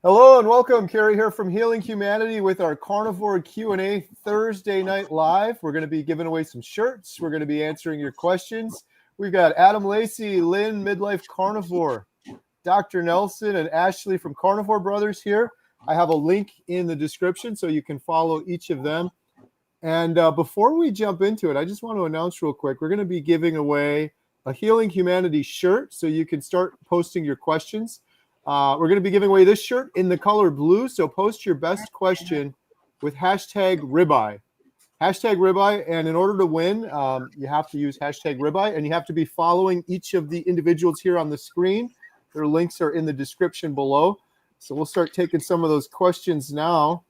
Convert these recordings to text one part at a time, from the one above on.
Hello and welcome. Kerry here from Healing Humanity with our Carnivore Q&A Thursday night live. We're going to be giving away some shirts. We're going to be answering your questions. We've got Adam Lacey, Lynn, Midlife Carnivore, Dr. Nelson, and Ashley from Carnivore Brothers here. I have a link in the description so you can follow each of them. And before we jump into it, I just want to announce real quick, we're going to be giving away a Healing Humanity shirt so you can start posting your questions. We're going to be giving away this shirt in the color blue, so post your best question with hashtag ribeye. Hashtag ribeye, and in order to win, you have to use hashtag ribeye, and you have to be following each of the individuals here on the screen. Their links are in the description below. So we'll start taking some of those questions now.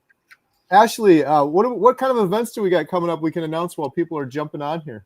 Ashley, what kind of events do we got coming up we can announce while people are jumping on here?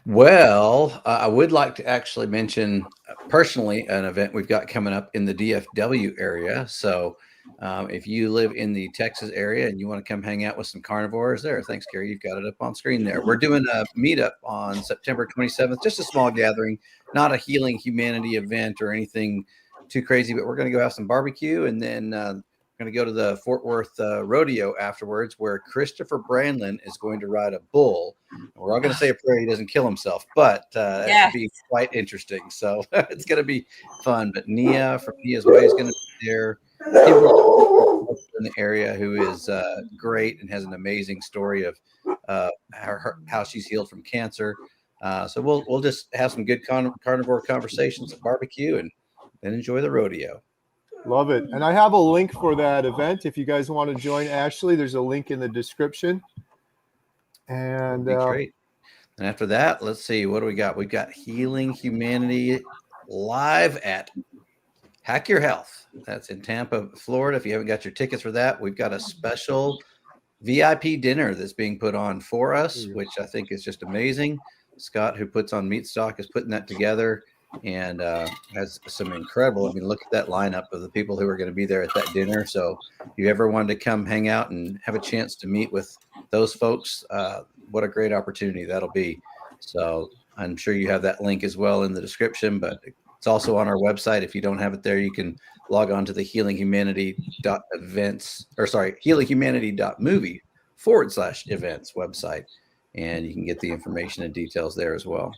Well, I would like to actually mention personally an event we've got coming up in the DFW area. So if you live in the Texas area and you want to come hang out with some carnivores there, thanks, Kerry. You've got it up on screen there. We're doing a meetup on September 27th, just a small gathering, not a Healing Humanity event or anything too crazy, but we're going to go have some barbecue and then going to go to the Fort Worth rodeo afterwards, where Christopher Brandlin is going to ride a bull. We're all going to say a prayer he doesn't kill himself, but that should be quite interesting. So it's going to be fun. But Nia from Nia's Way is going to be there. People in the area who is great and has an amazing story of how she's healed from cancer. So we'll just have some good carnivore conversations at barbecue and then enjoy the rodeo. Love it. And I have a link for that event. If you guys want to join Ashley, there's a link in the description. And great. And after that, let's see, what do we got? We've got Healing Humanity live at Hack Your Health. That's in Tampa, Florida. If you haven't got your tickets for that, we've got a special VIP dinner that's being put on for us, which I think is just amazing. Scott, who puts on Meat Stock, is putting that together and has some incredible, I mean, look at that lineup of the people who are going to be there at that dinner. So if you ever wanted to come hang out and have a chance to meet with those folks, what a great opportunity that'll be. So I'm sure you have that link as well in the description, but it's also on our website. If you don't have it there, you can log on to the healinghumanity.movie/events website, and you can get the information and details there as well.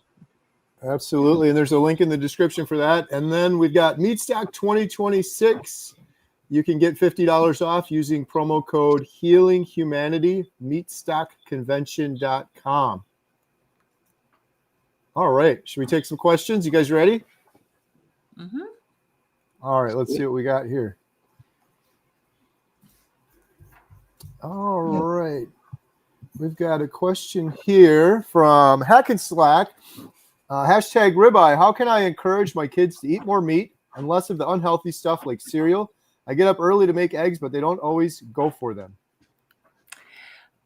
Absolutely. And there's a link in the description for that. And then we've got Meat Stock 2026. You can get $50 off using promo code Healing Humanity, meatstockconvention.com. All right. Should we take some questions? You guys ready? Mm-hmm. All right. Let's see what we got here. All right. We've got a question here from Hack and Slack. Hashtag ribeye. How can I encourage my kids to eat more meat and less of the unhealthy stuff like cereal? I get up early to make eggs, but they don't always go for them.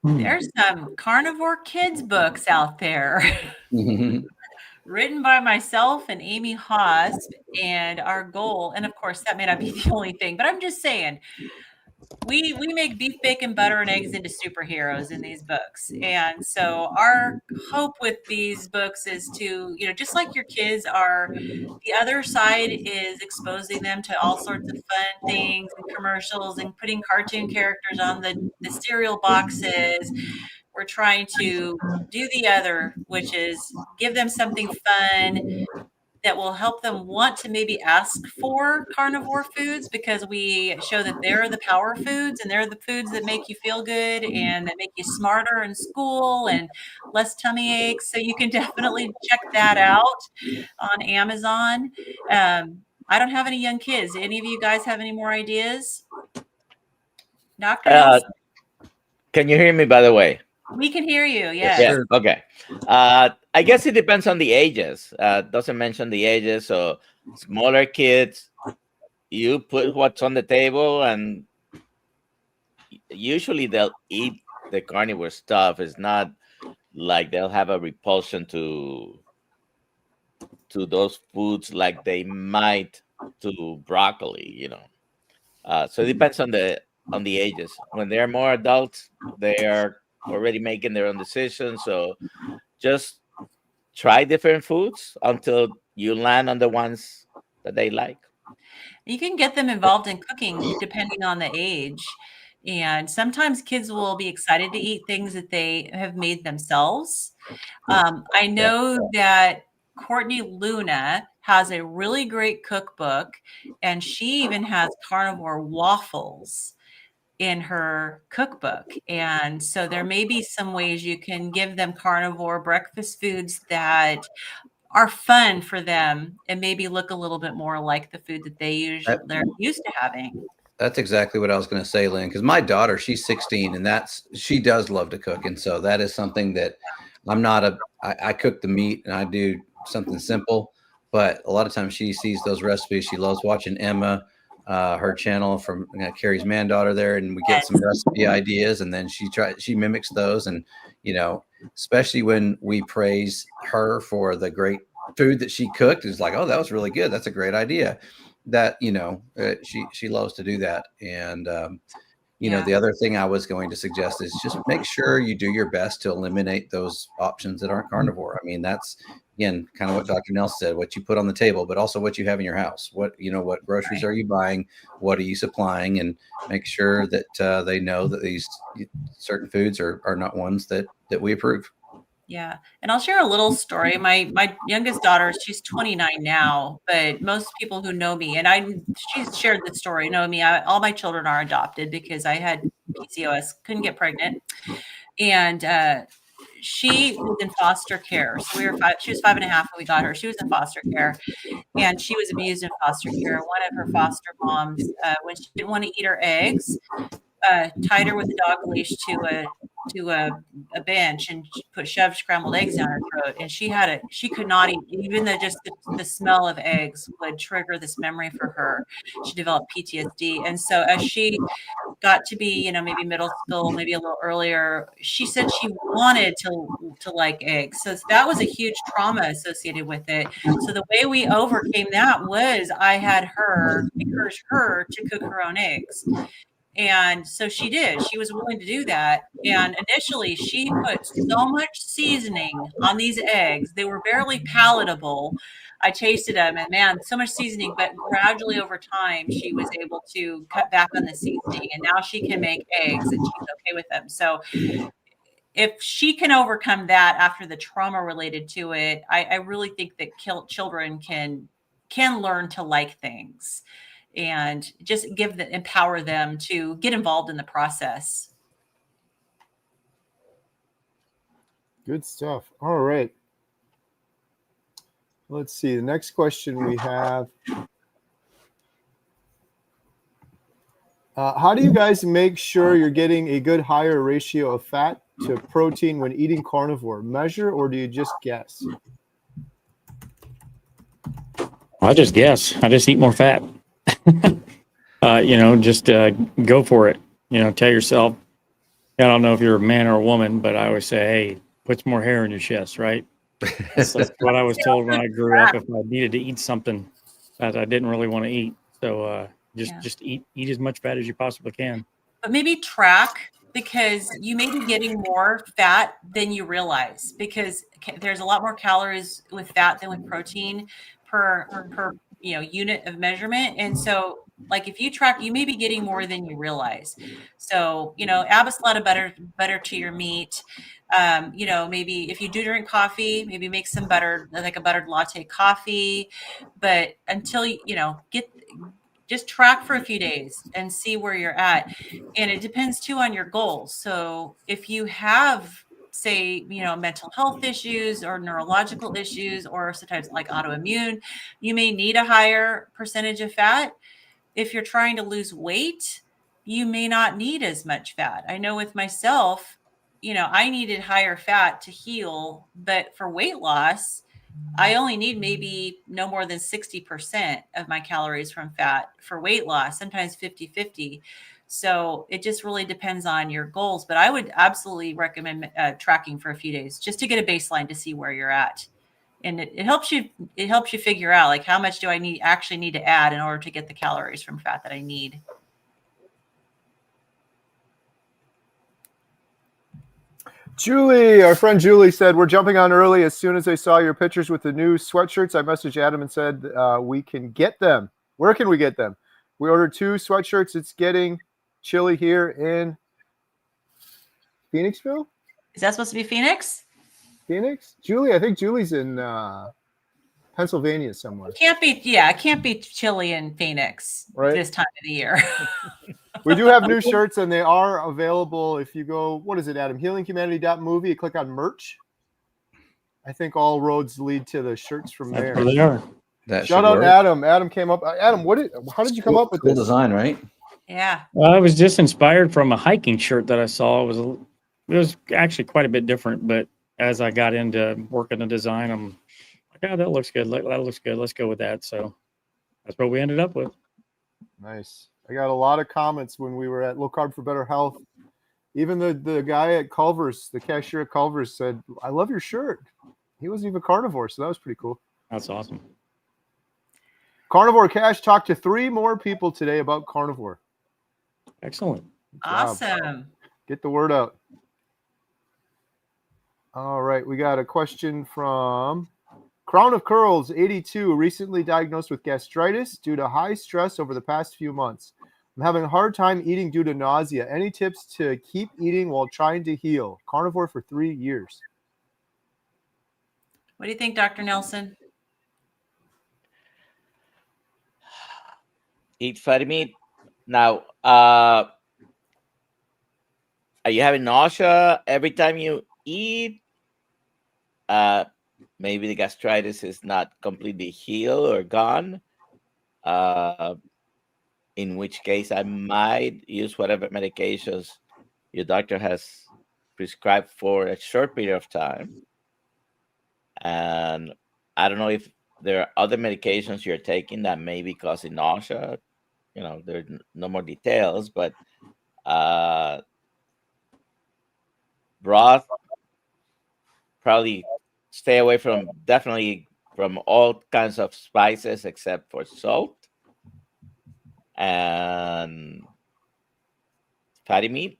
There's some carnivore kids books out there written by myself and Amy Haas. And our goal, and of course, that may not be the only thing, but I'm just saying, we make beef, bacon, butter, and eggs into superheroes in these books. And so our hope with these books is to, just like your kids are, the other side is exposing them to all sorts of fun things and commercials and putting cartoon characters on the cereal boxes. We're trying to do the other, which is give them something fun that will help them want to maybe ask for carnivore foods, because we show that they're the power foods and they're the foods that make you feel good and that make you smarter in school and less tummy aches. So you can definitely check that out on Amazon. I don't have any young kids. Any of you guys have any more ideas? Dr. Nelson? Can you hear me, by the way? We can hear you. Yes. Yeah. Okay. I guess it depends on the ages. Doesn't mention the ages. So smaller kids, you put what's on the table, and usually they'll eat the carnivore stuff. It's not like they'll have a repulsion to those foods like they might to broccoli. So it depends on the ages. When they're more adults, they are already making their own decisions. So just try different foods until you land on the ones that they like. You can get them involved in cooking depending on the age. And sometimes kids will be excited to eat things that they have made themselves. I know that Courtney Luna has a really great cookbook, and she even has carnivore waffles in her cookbook. And so there may be some ways you can give them carnivore breakfast foods that are fun for them and maybe look a little bit more like the food that they're used to having. That's exactly what I was going to say, Lynn, because my daughter, she's 16, and she does love to cook. And so that is something that I cook the meat and I do something simple, but a lot of times she sees those recipes. She loves watching Emma, her channel from Kerry's manddaughter there, and we get some recipe ideas, and then she mimics those. And, especially when we praise her for the great food that she cooked, is like, oh, that was really good. That's a great idea. That she loves to do that. And the other thing I was going to suggest is just make sure you do your best to eliminate those options that aren't carnivore. I mean, that's again kind of what Dr. Nelson said, what you put on the table, but also what you have in your house. What groceries are you buying? What are you supplying? And make sure that they know that these certain foods are not ones that we approve. Yeah. And I'll share a little story. My youngest daughter, she's 29 now, but most people who know me, and she's shared this story, know me. All my children are adopted because I had PCOS, couldn't get pregnant. And she was in foster care. So she was 5.5 when we got her. She was in foster care, and she was abused in foster care. One of her foster moms, when she didn't want to eat her eggs, tied her with a dog leash to a bench and shoved scrambled eggs down her throat. And she could not eat, even though just the smell of eggs would trigger this memory for her. She developed PTSD. And so as she got to be, maybe middle school, maybe a little earlier, she said she wanted to like eggs. So that was a huge trauma associated with it. So the way we overcame that was I had encourage her to cook her own eggs. And so she did. She was willing to do that. And initially, she put so much seasoning on these eggs. They were barely palatable. I tasted them, and man, so much seasoning. But gradually over time, she was able to cut back on the seasoning. And now she can make eggs, and she's okay with them. So if she can overcome that after the trauma related to it, I really think that children can learn to like things. And just empower them to get involved in the process. Good stuff. All right. Let's see. The next question we have. How do you guys make sure you're getting a good higher ratio of fat to protein when eating carnivore? Measure, or do you just guess? I just guess. I just eat more fat. Just go for it. Tell yourself, I don't know if you're a man or a woman, but I always say, hey, put some more hair in your chest, right? That's what I was told when I grew up, if I needed to eat something that I didn't really want to eat. So just eat as much fat as you possibly can. But maybe track, because you may be getting more fat than you realize, because there's a lot more calories with fat than with protein per unit of measurement. And so like if you track, you may be getting more than you realize. So, add a lot of butter to your meat. Maybe if you do drink coffee, maybe make some butter, like a buttered latte coffee. But until just track for a few days and see where you're at. And it depends too on your goals. So if you have, say, mental health issues or neurological issues, or sometimes like autoimmune, you may need a higher percentage of fat. If you're trying to lose weight, you may not need as much fat. I know with myself, I needed higher fat to heal, but for weight loss, I only need maybe no more than 60% of my calories from fat for weight loss, sometimes 50-50. So it just really depends on your goals. But I would absolutely recommend tracking for a few days just to get a baseline to see where you're at. And it helps you figure out, like, how much do I actually need to add in order to get the calories from fat that I need. Julie, our friend Julie said, we're jumping on early. As soon as I saw your pictures with the new sweatshirts, I messaged Adam and said we can get them. Where can we get them? We ordered 2 sweatshirts. It's getting chilly here in Phoenixville. Is that supposed to be Phoenix? Phoenix? Julie, I think Julie's in Pennsylvania somewhere. It can't be chilly in Phoenix this time of the year. We do have new shirts, and they are available if you go, what is it, Adam? HealingHumanity.movie. You click on merch. I think all roads lead to the shirts from there. That's where they are. Shout out Adam. Adam came up. Adam, how did you come up with cool this? design, right? Yeah. Well, I was just inspired from a hiking shirt that I saw. It was actually quite a bit different, but as I got into working the design, I'm like, oh, that looks good. That looks good. Let's go with that. So that's what we ended up with. Nice. I got a lot of comments when we were at Low Carb for Better Health. Even the guy at Culver's, the cashier at Culver's, said, I love your shirt. He wasn't even carnivore, so that was pretty cool. That's awesome. Carnivore Cash talked to 3 more people today about carnivore. Excellent. Awesome. Get the word out. All right. We got a question from Crown of Curls 82, recently diagnosed with gastritis due to high stress over the past few months. I'm having a hard time eating due to nausea. Any tips to keep eating while trying to heal? Carnivore for 3 years. What do you think, Dr. Nelson? Eat fatty meat. Now, are you having nausea every time you eat? Maybe the gastritis is not completely healed or gone. In which case, I might use whatever medications your doctor has prescribed for a short period of time. And I don't know if there are other medications you're taking that may be causing nausea. You know, there's no more details, but broth, probably stay away from, definitely from all kinds of spices except for salt and fatty meat.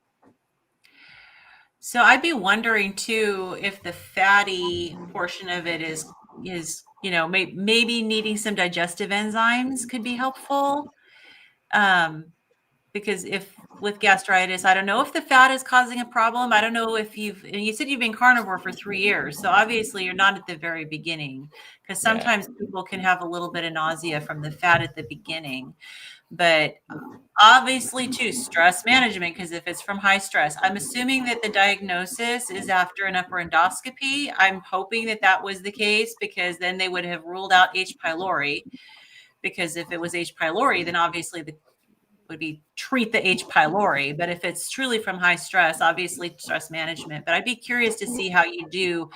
So I'd be wondering too if the fatty portion of it is maybe needing some digestive enzymes could be helpful. Because if with gastritis, I don't know if the fat is causing a problem. I don't know if you said you've been carnivore for 3 years. So obviously you're not at the very beginning, because sometimes people can have a little bit of nausea from the fat at the beginning. But obviously too, stress management, because if it's from high stress, I'm assuming that the diagnosis is after an upper endoscopy. I'm hoping that was the case, because then they would have ruled out H. pylori. Because if it was H. pylori, then obviously would be treat the H. pylori. But if it's truly from high stress, obviously stress management. But I'd be curious to see how you do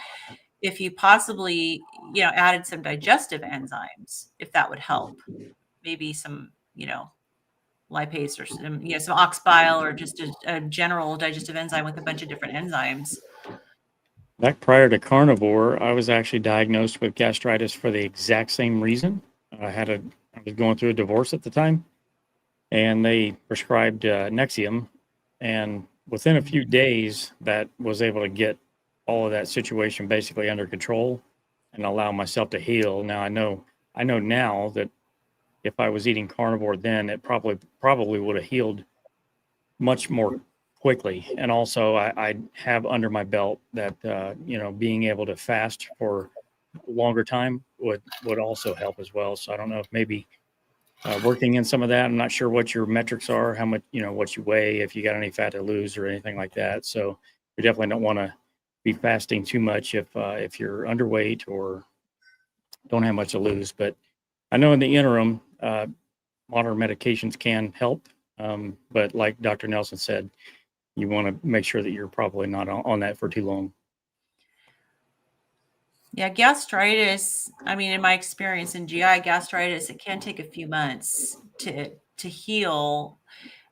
if you possibly, added some digestive enzymes, if that would help. Maybe some, lipase or some ox bile, or just a general digestive enzyme with a bunch of different enzymes. Back prior to carnivore, I was actually diagnosed with gastritis for the exact same reason. I was going through a divorce at the time, and they prescribed Nexium, and within a few days, that was able to get all of that situation basically under control and allow myself to heal. Now I know now that if I was eating carnivore then, it probably would have healed much more quickly. And also I have under my belt that being able to fast for a longer time would also help as well. So I don't know if maybe working in some of that. I'm not sure what your metrics are, how much, what you weigh, if you got any fat to lose or anything like that. So you definitely don't want to be fasting too much if you're underweight or don't have much to lose. But I know in the interim, modern medications can help. But like Dr. Nelson said, you want to make sure that you're probably not on that for too long. Yeah, gastritis, in my experience in GI gastritis, it can take a few months to heal,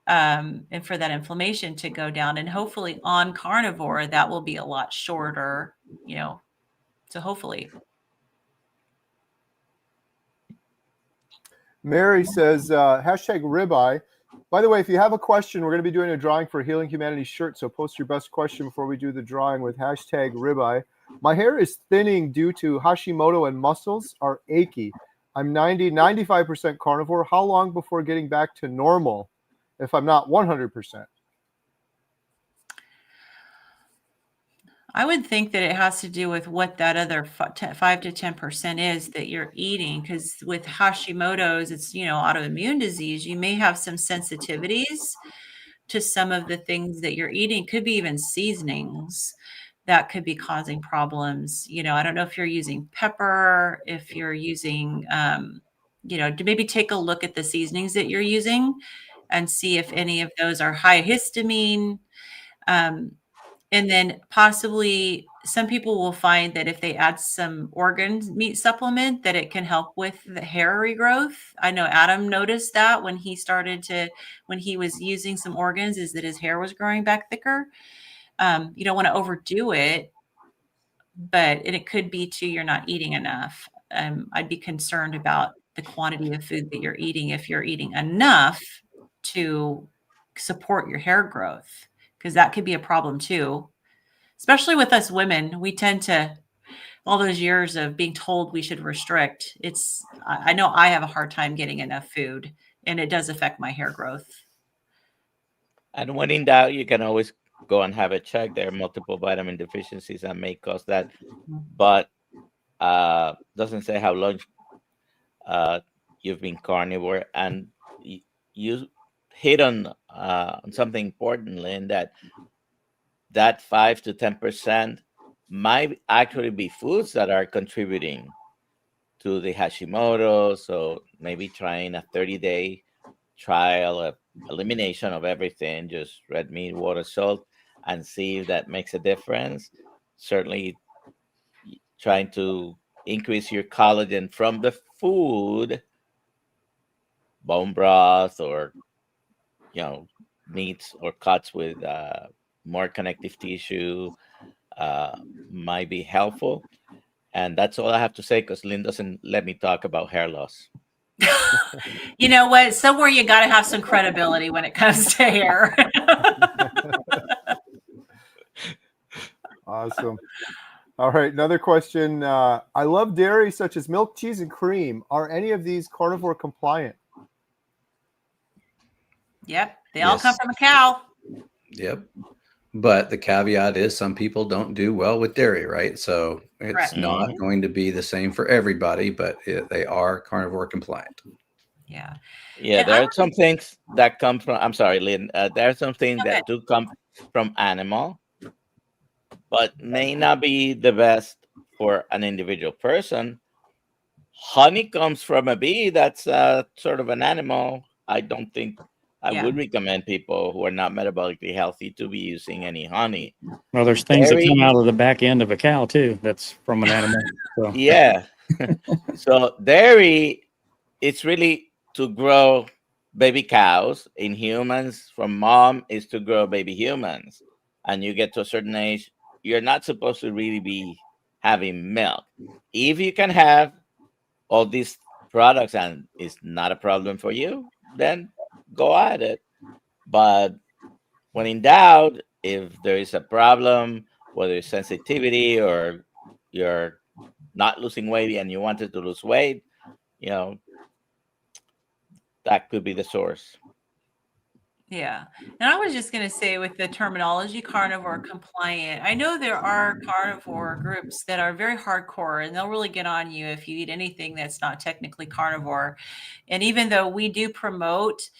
and for that inflammation to go down. And hopefully on carnivore, that will be a lot shorter, so hopefully. Mary says, hashtag ribeye. By the way, if you have a question, we're going to be doing a drawing for Healing Humanity shirt. So post your best question before we do the drawing with hashtag ribeye. My hair is thinning due to Hashimoto and muscles are achy. I'm 95% carnivore. How long before getting back to normal if I'm not 100%? I would think that it has to do with what that other 5 to 10% is that you're eating. Because with Hashimoto's, it's, autoimmune disease. You may have some sensitivities to some of the things that you're eating. Could be even seasonings that could be causing problems. I don't know if you're using pepper, if you're using, to maybe take a look at the seasonings that you're using and see if any of those are high histamine. And then possibly some people will find that if they add some organ meat supplement, that it can help with the hair regrowth. I know Adam noticed that when he was using some organs, is that his hair was growing back thicker. You don't want to overdo it, but it could be too, you're not eating enough. I'd be concerned about the quantity of food that you're eating, if you're eating enough to support your hair growth, because that could be a problem too. Especially with us women, we tend to, all those years of being told we should restrict. I know I have a hard time getting enough food, and it does affect my hair growth. And when in doubt, you can always go and have it checked. There are multiple vitamin deficiencies that may cause that, but doesn't say how long you've been carnivore. And you hit on something important, Lynn, that 5 to 10% might actually be foods that are contributing to the Hashimoto. So maybe trying a 30-day trial of elimination of everything, just red meat, water, salt, and see if that makes a difference. Certainly trying to increase your collagen from the food, bone broth, or meats or cuts with more connective tissue might be helpful. And that's all I have to say, because Lynn doesn't let me talk about hair loss. You know what? Somewhere you got to have some credibility when it comes to hair. Awesome. All right, another question. I love dairy such as milk, cheese, and cream. Are any of these carnivore compliant? Yep, they all come from a cow. Yep. But the caveat is some people don't do well with dairy, right? So it's not going to be the same for everybody, but they are carnivore compliant. Yeah. Yeah, there are some things that come from, I'm sorry, Lynn, there are some things that do come from animal, but may not be the best for an individual person. Honey comes from a bee. That's sort of an animal. I don't think I would recommend people who are not metabolically healthy to be using any honey. Well, there's things that come out of the back end of a cow too. That's from an animal. So. Yeah. So dairy, it's really to grow baby cows. In humans, from mom is to grow baby humans. And you get to a certain age, you're not supposed to really be having milk. If you can have all these products and it's not a problem for you, then go at it. But when in doubt, if there is a problem, whether it's sensitivity or you're not losing weight and you wanted to lose weight, that could be the source. Yeah. And I was just going to say, with the terminology carnivore compliant, I know there are carnivore groups that are very hardcore, and they'll really get on you if you eat anything that's not technically carnivore. And even though we do promote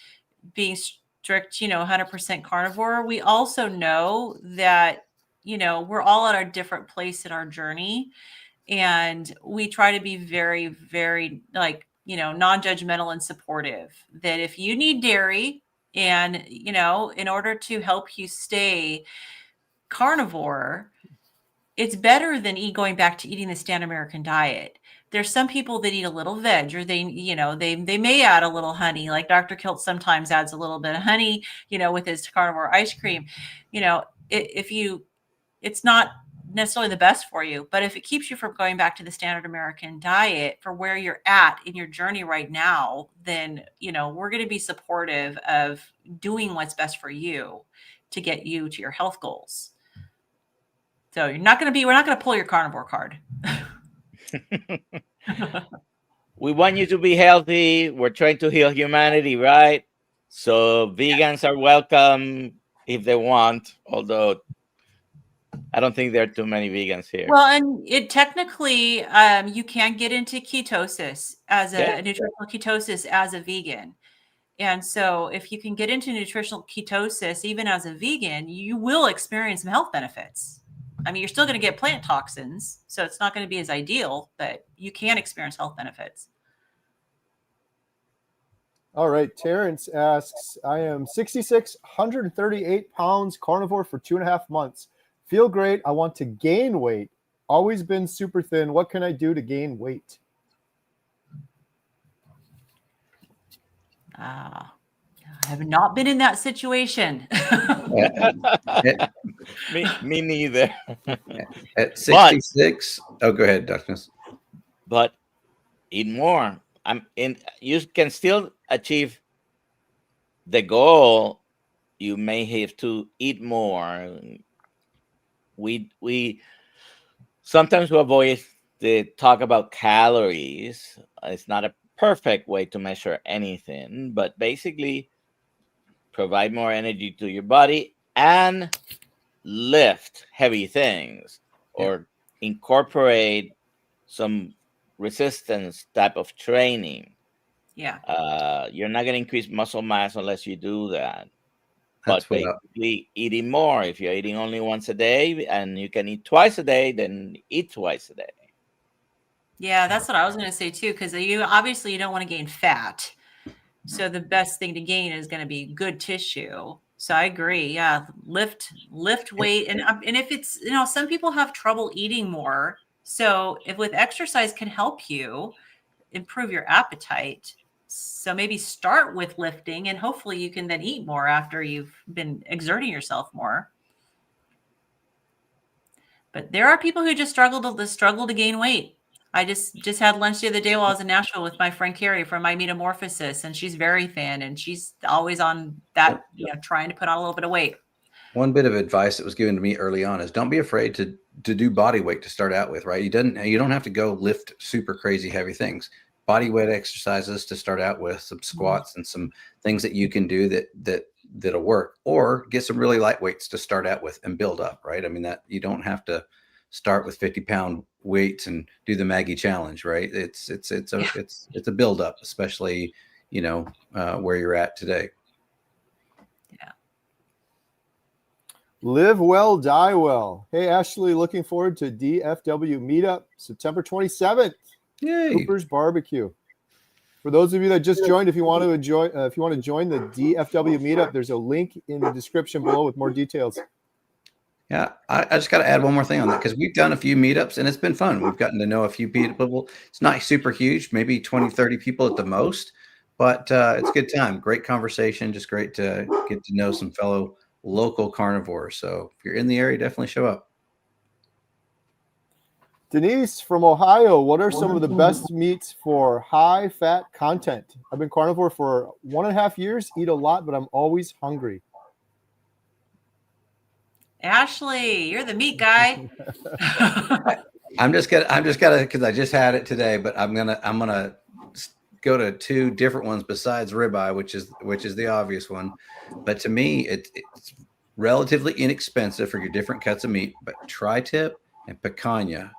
being strict, 100% carnivore, we also know that, we're all at our different place in our journey. And we try to be very, very non-judgmental and supportive, that if you need dairy, and, in order to help you stay carnivore, it's better than going back to eating the standard American diet. There's some people that eat a little veg, or they may add a little honey, like Dr. Kilt sometimes adds a little bit of honey, with his carnivore ice cream. It's not necessarily the best for you, but if it keeps you from going back to the standard American diet for where you're at in your journey right now, then, we're going to be supportive of doing what's best for you to get you to your health goals. So we're not going to pull your carnivore card. we want you to be healthy. We're trying to heal humanity, right? So vegans are welcome if they want, although I don't think there are too many vegans here. Well, and it technically, you can get into ketosis as Yeah. a nutritional ketosis as a vegan. And so if you can get into nutritional ketosis, even as a vegan, you will experience some health benefits. I mean, you're still going to get plant toxins, so it's not going to be as ideal, but you can experience health benefits. All right. Terrence asks, I am 66, 138 pounds, carnivore for 2.5 months. Feel great. I want to gain weight. Always been super thin. What can I do to gain weight? I have not been in that situation. me neither. At 66, oh, go ahead, Dr. Smith. But eat more. You can still achieve the goal. You may have to eat more. We sometimes we avoid the talk about calories. It's not a perfect way to measure anything, but basically provide more energy to your body and lift heavy things or incorporate some resistance type of training. Yeah. You're not going to increase muscle mass unless you do that. That's But basically, eating more. If you're eating only once a day and you can eat twice a day, then eat twice a day. Yeah, that's what I was going to say too, because you obviously you don't want to gain fat. So the best thing to gain is going to be good tissue. So I agree. Yeah, lift weight, and if it's some people have trouble eating more. So if with exercise can help you improve your appetite, so maybe start with lifting, and hopefully you can then eat more after you've been exerting yourself more. But there are people who just struggle to gain weight. I just had lunch the other day while I was in Nashville with my friend Kerry from My Metamorphosis, and she's very thin, and she's always on that, trying to put on a little bit of weight. One bit of advice that was given to me early on is don't be afraid to do body weight to start out with, right? You don't have to go lift super crazy heavy things. Body weight exercises to start out with, some squats and some things that you can do that'll work, or get some really light weights to start out with and build up, right? I mean, that you don't have to start with 50-pound weights and do the Maggie challenge, right? It's a build up, especially, where you're at today. Yeah. Live well, die well. Hey, Ashley, looking forward to DFW meetup September 27th. Yay. Cooper's Barbecue. For those of you that just joined, if you want to join the DFW meetup, there's a link in the description below with more details. Yeah, I just got to add one more thing on that, because we've done a few meetups and it's been fun. We've gotten to know a few people. It's not super huge, maybe 20, 30 people at the most, but it's a good time. Great conversation. Just great to get to know some fellow local carnivores. So if you're in the area, definitely show up. Denise from Ohio, what are some of the best meats for high fat content? I've been carnivore for 1.5 years, eat a lot, but I'm always hungry. Ashley, you're the meat guy. I'm just gonna because I just had it today, but I'm gonna go to two different ones besides ribeye, which is the obvious one. But to me, it's relatively inexpensive for your different cuts of meat. But tri-tip and picanha,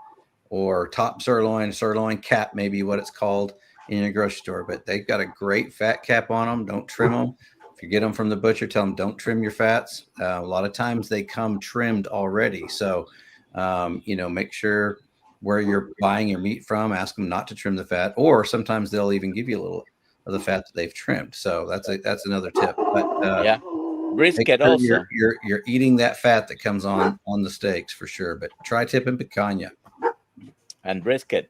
or top sirloin cap, maybe what it's called in your grocery store. But they've got a great fat cap on them. Don't trim them. If you get them from the butcher, tell them don't trim your fats. A lot of times they come trimmed already. So, make sure where you're buying your meat from, ask them not to trim the fat, or sometimes they'll even give you a little of the fat that they've trimmed. So that's another tip. But brisket sure also. You're eating that fat that comes on the steaks for sure. But tri-tip and picanha. And brisket.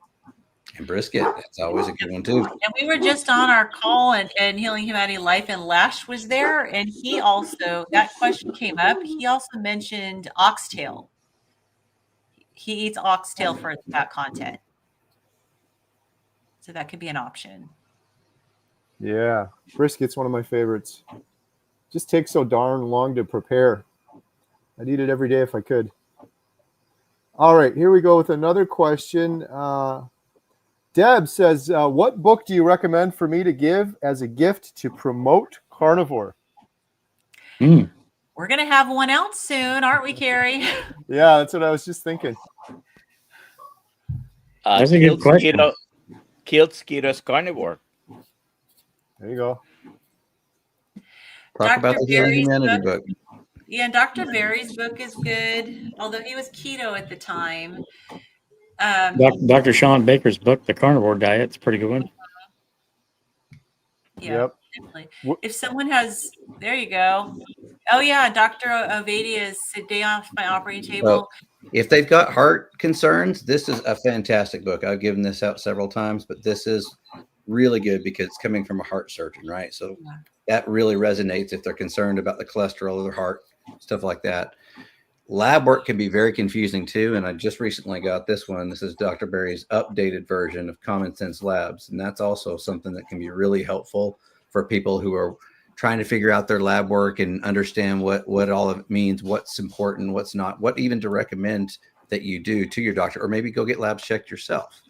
And brisket, that's always a good one too. And we were just on our call, and Healing Humanity Life, and Lash was there, and he also, that question came up. He also mentioned oxtail. He eats oxtail for its fat content. So that could be an option. Yeah, brisket's one of my favorites. Just takes so darn long to prepare. I'd eat it every day if I could. All right, here we go with another question. Deb says, what book do you recommend for me to give as a gift to promote carnivore? Mm. We're going to have one out soon, aren't we, Kerry? Yeah, that's what I was just thinking. That's a good question. Killed Skeeter's Carnivore. There you go. Talk about Dr. the Healing Berry's Humanity book. book. Yeah, Dr. Berry's book is good, although he was keto at the time. Dr. Sean Baker's book, The Carnivore Diet, is a pretty good one. Yeah, Yep. definitely. If someone has, there you go. Oh yeah, Dr. Ovadia's A Day Off My Operating Table. If they've got heart concerns, this is a fantastic book. I've given this out several times, but this is really good because it's coming from a heart surgeon, right? So that really resonates if they're concerned about the cholesterol of their heart, stuff like that. Lab work can be very confusing too. And I just recently got this one. This is Dr. Berry's updated version of Common Sense Labs. And that's also something that can be really helpful for people who are trying to figure out their lab work and understand what all of it means, what's important, what's not, what even to recommend that you do to your doctor, or maybe go get labs checked yourself.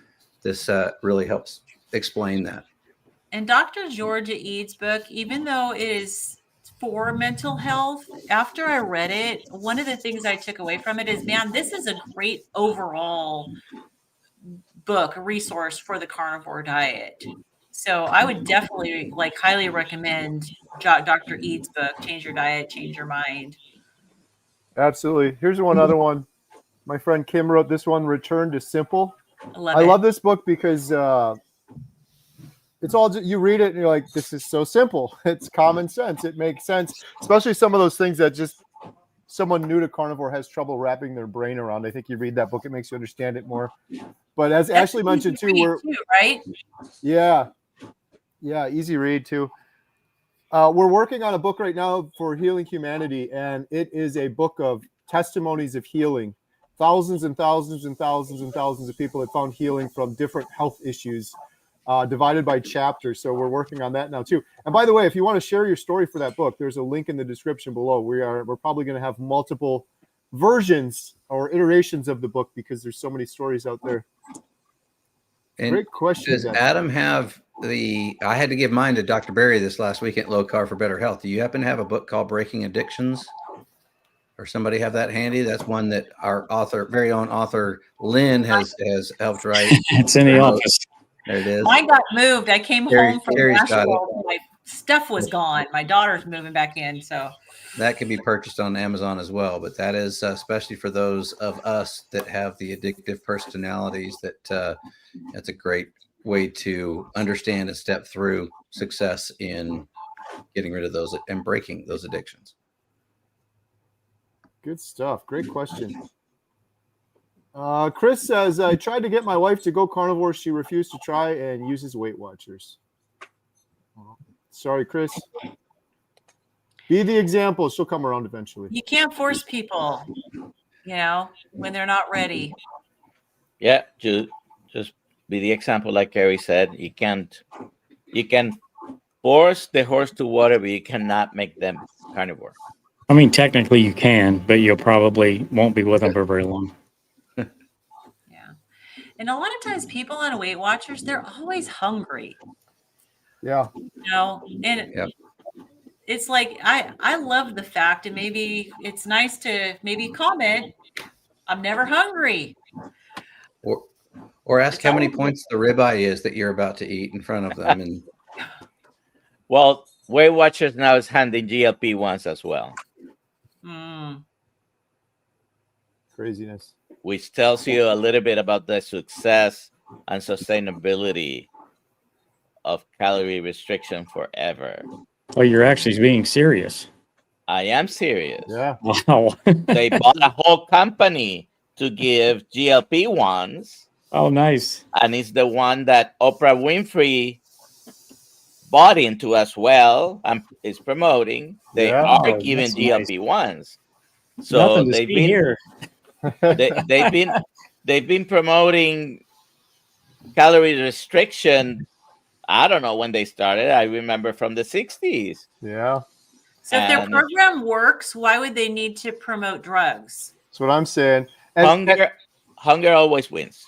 This really helps explain that. And Dr. Georgia Eads' book, even though it is for mental health, after I read it, one of the things I took away from it is, man, this is a great overall book, a resource for the carnivore diet. So I would definitely highly recommend Dr. Eads' book, Change Your Diet, Change Your Mind. Absolutely. Here's one other one. My friend Kim wrote this one, Return to Simple. I love this book because it's all, you read it and you're like, this is so simple. It's common sense. It makes sense, especially some of those things that just someone new to carnivore has trouble wrapping their brain around. I think you read that book, it makes you understand it more. But as That's Ashley mentioned too, right? Yeah, easy read too. We're working on a book right now for Healing Humanity, and it is a book of testimonies of healing. Thousands and thousands and thousands and thousands of people have found healing from different health issues, divided by chapters. So we're working on that now too. And by the way, if you want to share your story for that book, there's a link in the description below. We're probably going to have multiple versions or iterations of the book because there's so many stories out there. And great question. Does Adam have I had to give mine to Dr. Berry this last week at Low Carb for Better Health. Do you happen to have a book called Breaking Addictions? Or somebody have that handy? That's one that our very own author Lynn has helped write. It's in the office. There it is. Mine got moved. I came home from Kerry's got it. Nashville. My stuff was gone. My daughter's moving back in, so that can be purchased on Amazon as well. But that is especially for those of us that have the addictive personalities. That's a great way to understand and step through success in getting rid of those and breaking those addictions. Good stuff. Great question. Chris says, I tried to get my wife to go carnivore. She refused to try and uses Weight Watchers. Sorry, Chris. Be the example. She'll come around eventually. You can't force people, when they're not ready. Yeah, just be the example, like Kerry said. You can force the horse to water, but you cannot make them carnivore. I mean, technically you can, but you probably won't be with them for very long. Yeah. And a lot of times people on Weight Watchers, they're always hungry. Yeah. And it's like, I love the fact, and maybe it's nice to maybe comment, I'm never hungry. Or ask how many points the ribeye is that you're about to eat in front of them. And well, Weight Watchers now is handing GLP-1s as well. Craziness. Which tells you a little bit about the success and sustainability of calorie restriction forever. Oh, you're actually being serious. I am serious. Yeah. Wow. They bought a whole company to give GLP-1s. Oh, nice. And it's the one that Oprah Winfrey bought into as well and is promoting. They are giving GLP-1s. Nice. So they've been here. they've been promoting calorie restriction. I don't know when they started. I remember from the 60s. Yeah. So if their program works, why would they need to promote drugs? That's what I'm saying. Hunger always wins.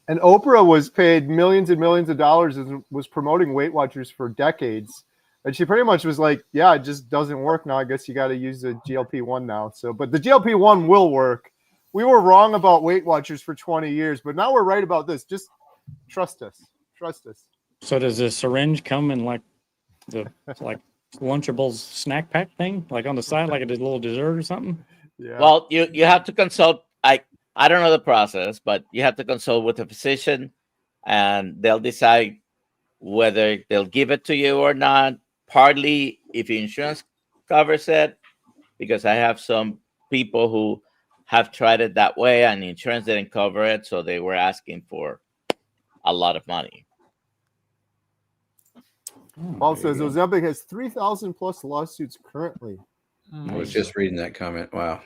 And Oprah was paid millions and millions of dollars and was promoting Weight Watchers for decades. And she pretty much was like, yeah, it just doesn't work now. I guess you got to use the GLP-1 now. So, but the GLP-1 will work. We were wrong about Weight Watchers for 20 years, but now we're right about this. Just trust us. Trust us. So does the syringe come in like the Lunchables snack pack thing, like on the side, like a little dessert or something? Yeah. Well, you have to consult. I don't know the process, but you have to consult with a physician, and they'll decide whether they'll give it to you or not. Partly if your insurance covers it, because I have some people who have tried it that way and the insurance didn't cover it, so they were asking for a lot of money. Paul says Ozempic has 3,000 plus lawsuits currently. I was just reading that comment. Wow.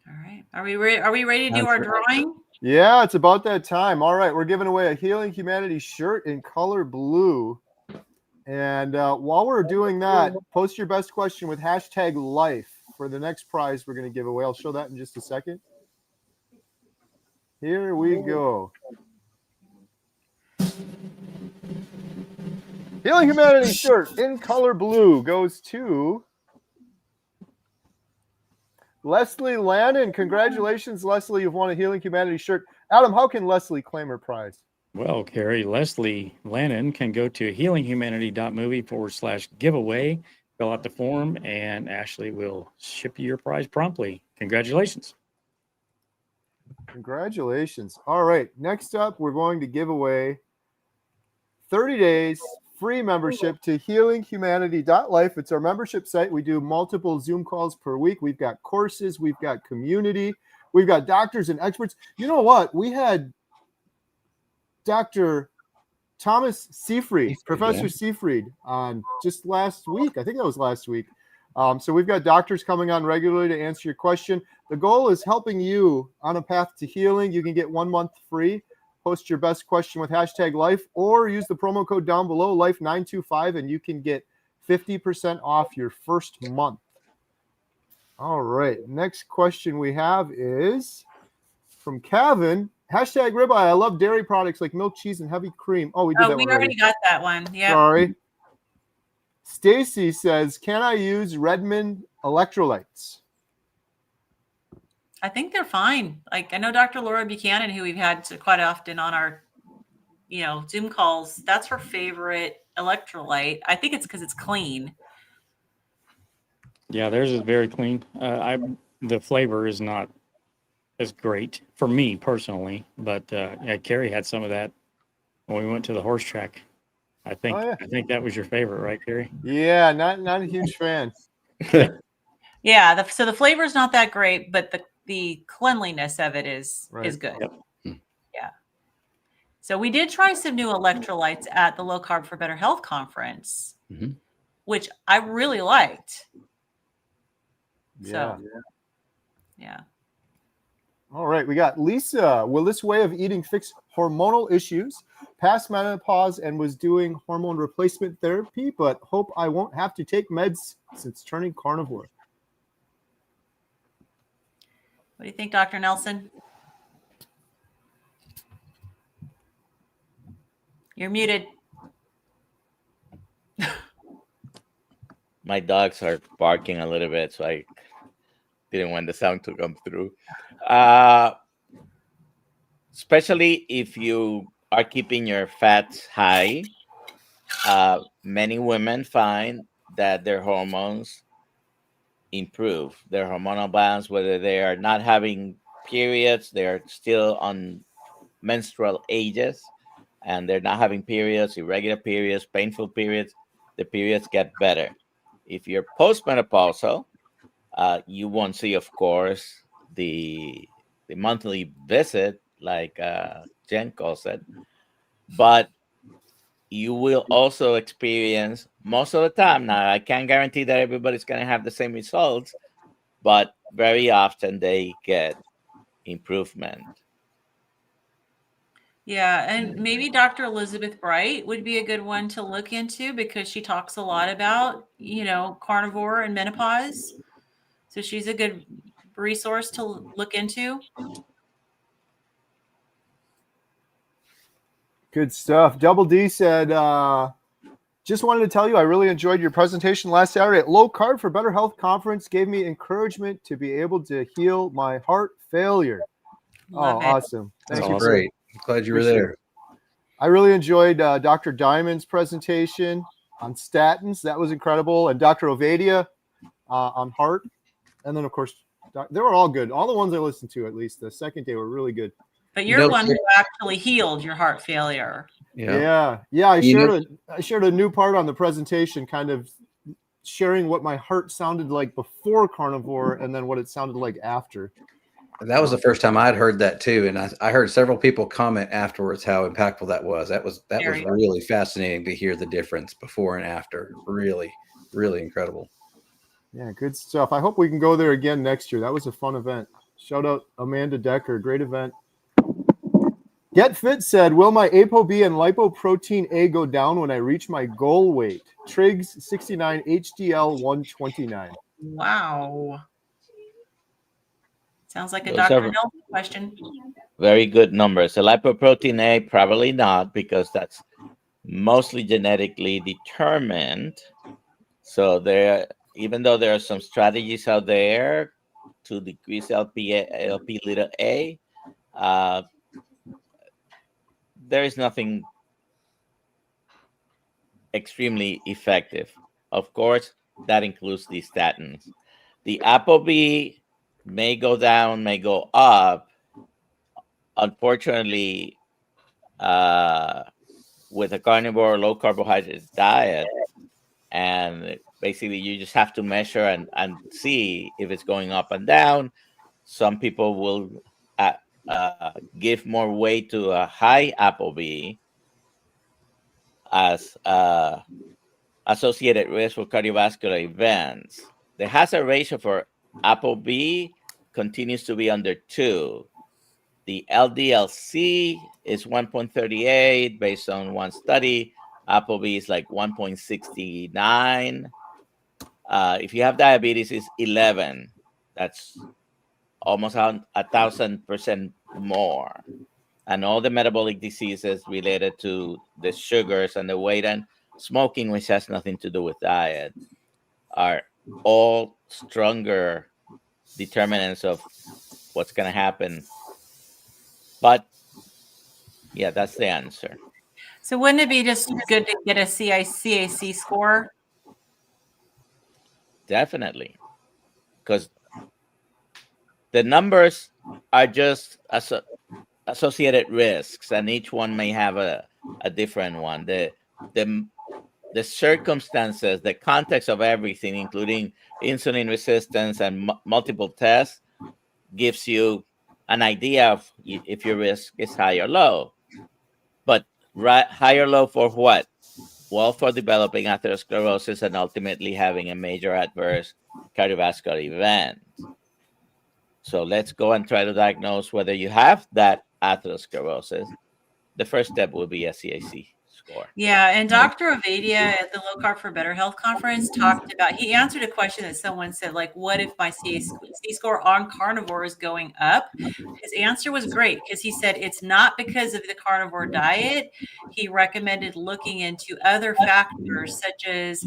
All right. Are we ready to do our drawing? Yeah, it's about that time. All right, we're giving away a Healing Humanity shirt in color blue. And while we're doing that, post your best question with hashtag life for the next prize we're going to give away. I'll show that in just a second. Here we go. Healing Humanity shirt in color blue goes to Leslie Lannon. Congratulations, Leslie. You've won a Healing Humanity shirt. Adam, how can Leslie claim her prize? Well, Kerry, Leslie Lannon can go to healinghumanity.movie/giveaway, fill out the form, and Ashley will ship you your prize promptly. Congratulations. Congratulations. All right. Next up, we're going to give away 30 days free membership to healinghumanity.life. It's our membership site. We do multiple Zoom calls per week. We've got courses. We've got community. We've got doctors and experts. You know what? We had Dr. Thomas Seyfried, Professor Seyfried, on just last week. I think that was last week. So we've got doctors coming on regularly to answer your question. The goal is helping you on a path to healing. You can get 1 month free. Post your best question with hashtag life or use the promo code down below, life925, and you can get 50% off your first month. All right. Next question we have is from Kevin. Hashtag ribeye. I love dairy products like milk, cheese, and heavy cream. Oh, we did that one. We already got that one. Yeah. Sorry. Stacy says, can I use Redmond electrolytes? I think they're fine. Like I know Dr. Laura Buchanan, who we've had quite often on our, Zoom calls. That's her favorite electrolyte. I think it's because it's clean. Yeah, theirs is very clean. The flavor is not as great for me personally, but Kerry had some of that when we went to the horse track. I think that was your favorite, right, Kerry? Yeah, not a huge fan. Yeah, so the flavor is not that great, but the cleanliness of it is good. Yep. Yeah. So we did try some new electrolytes at the Low Carb for Better Health conference, which I really liked. Yeah. Yeah. All right, we got Lisa. Will this way of eating fix hormonal issues? Past menopause and was doing hormone replacement therapy, but hope I won't have to take meds since turning carnivore. What do you think, Dr. Nelson? You're muted. My dogs are barking a little bit, so I didn't want the sound to come through. Especially if you are keeping your fats high, many women find that their hormones improve, their hormonal balance, whether they are not having periods, they're still on menstrual ages, and they're not having periods, irregular periods, painful periods, the periods get better. If you're postmenopausal, you won't see, of course, the monthly visit like Jen calls it, but you will also experience most of the time. Now, I can't guarantee that everybody's going to have the same results, but very often they get improvement. Yeah, and maybe Dr. Elizabeth Bright would be a good one to look into because she talks a lot about, carnivore and menopause. So she's a good resource to look into. Good stuff. Double D said, just wanted to tell you I really enjoyed your presentation last Saturday at Low Carb for Better Health Conference. Gave me encouragement to be able to heal my heart failure. Love it. Awesome. That's Thank you. great. I'm glad you were Appreciate there. it. I really enjoyed Dr. Diamond's presentation on statins. That was incredible. And Dr. Ovadia on heart. And then, of course, they were all good. All the ones I listened to, at least the second day, were really good. But you're one who actually healed your heart failure. Yeah. I shared a new part on the presentation, kind of sharing what my heart sounded like before carnivore and then what it sounded like after. That was the first time I'd heard that too, and I heard several people comment afterwards how impactful that was. That was really fascinating to hear the difference before and after. Really, really incredible. Yeah, good stuff. I hope we can go there again next year. That was a fun event. Shout out Amanda Decker, great event. Get Fit said, will my ApoB and lipoprotein A go down when I reach my goal weight? Triggs 69, HDL 129. Wow. Sounds like a Dr. Nelson question. Very good numbers. The lipoprotein A, probably not, because that's mostly genetically determined. So even though there are some strategies out there to decrease LP little a, there is nothing extremely effective. Of course, that includes the statins. The ApoB may go down, may go up. Unfortunately, with a carnivore, low carbohydrate diet, and basically you just have to measure and see if it's going up and down. Some people will give more weight to a high ApoB as associated risk for cardiovascular events. The hazard ratio for ApoB continues to be under 2. The LDL-C is 1.38 based on one study. ApoB is like 1.69. If you have diabetes, it's 11. That's almost 1,000% more. And all the metabolic diseases related to the sugars and the weight and smoking, which has nothing to do with diet, are all stronger determinants of what's going to happen. But yeah, that's the answer. So wouldn't it be just good to get a CAC score? Definitely. Because the numbers are just associated risks, and each one may have a different one. The circumstances, the context of everything, including insulin resistance and multiple tests, gives you an idea of if your risk is high or low. But high or low for what? Well, for developing atherosclerosis and ultimately having a major adverse cardiovascular event. So let's go and try to diagnose whether you have that atherosclerosis. The first step will be a CAC score. Yeah, and Dr. Ovadia at the Low Carb for Better Health Conference he answered a question that someone said, like, what if my CAC score on carnivore is going up? His answer was great because he said it's not because of the carnivore diet. He recommended looking into other factors such as,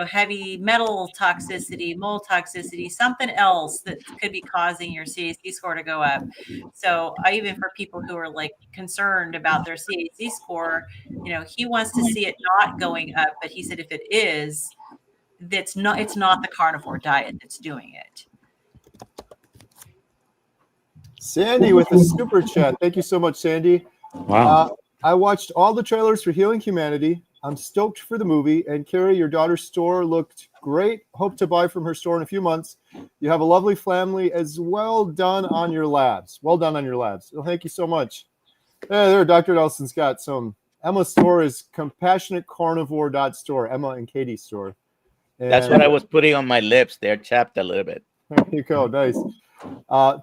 heavy metal toxicity, mold toxicity, something else that could be causing your CAC score to go up. So even for people who are like concerned about their CAC score, he wants to see it not going up, but he said if it is, it's not the carnivore diet that's doing it. Sandy with a super chat. Thank you so much, Sandy. Wow. I watched all the trailers for Healing Humanity. I'm stoked for the movie. And Kerry, your daughter's store looked great. Hope to buy from her store in a few months. You have a lovely family as well done on your labs. Well done on your labs. Well, thank you so much. There, Dr. Nelson's got some. Emma's store is compassionatecarnivore.store. Emma and Katie's store. And that's what I was putting on my lips. They're chapped a little bit. There you go. Nice.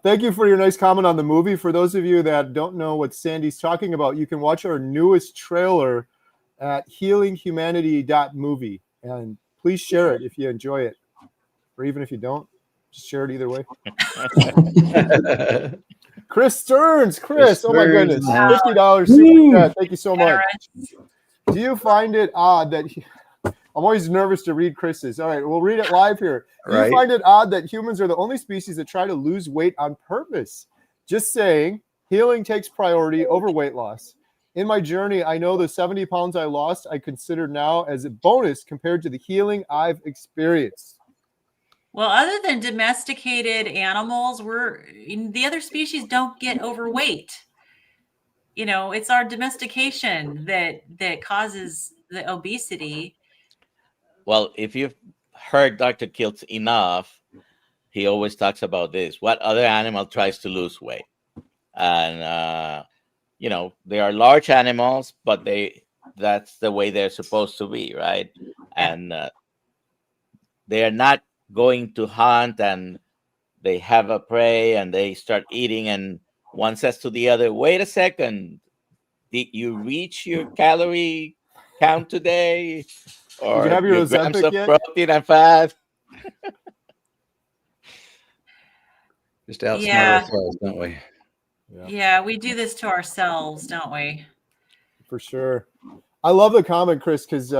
Thank you for your nice comment on the movie. For those of you that don't know what Sandy's talking about, you can watch our newest trailer at healinghumanity.movie. And please share it if you enjoy it. Or even if you don't, just share it either way. Chris Stearns. Chris, oh my Stearns. goodness. Wow. $50 super chat. Thank you so much. Generous. Do you find it odd that I'm always nervous to read Chris's. All right, we'll read it live here. Do you Right. find it odd that humans are the only species that try to lose weight on purpose? Just saying, healing takes priority over weight loss. In my journey, I know the 70 pounds I lost, I consider now as a bonus compared to the healing I've experienced. Well, other than domesticated animals, the other species don't get overweight. It's our domestication that causes the obesity. Well, if you've heard Dr. Kiltz enough, he always talks about this. What other animal tries to lose weight? And they are large animals, but that's the way they're supposed to be, right? Yeah. And they are not going to hunt, and they have a prey and they start eating, and one says to the other, wait a second, did you reach your calorie count today? Or Did you have your grams Ozempic of yet? protein and fat? Just outsmart Yeah. ourselves, don't we? Yeah, we do this to ourselves, don't we? For sure. I love the comment, Chris, because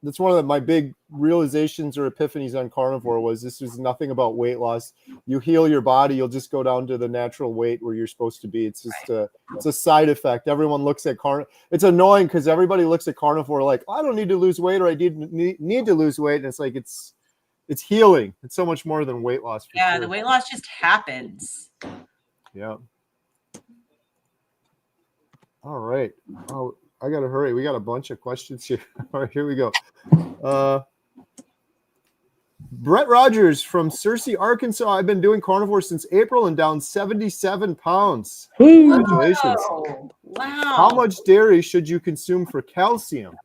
that's one of my big realizations or epiphanies on carnivore was this is nothing about weight loss. You heal your body, you'll just go down to the natural weight where you're supposed to be. It's just it's a side effect. Everyone looks at it's annoying because everybody looks at carnivore like, I don't need to lose weight, or I need to lose weight. And it's like it's healing. It's so much more than weight loss. Yeah, sure. the weight loss just happens. Yeah. All right. Oh, I gotta hurry. We got a bunch of questions here. All right, here we go. Brett Rogers from Searcy, Arkansas. I've been doing carnivore since April and down 77 pounds. Congratulations. Whoa. Wow. How much dairy should you consume for calcium?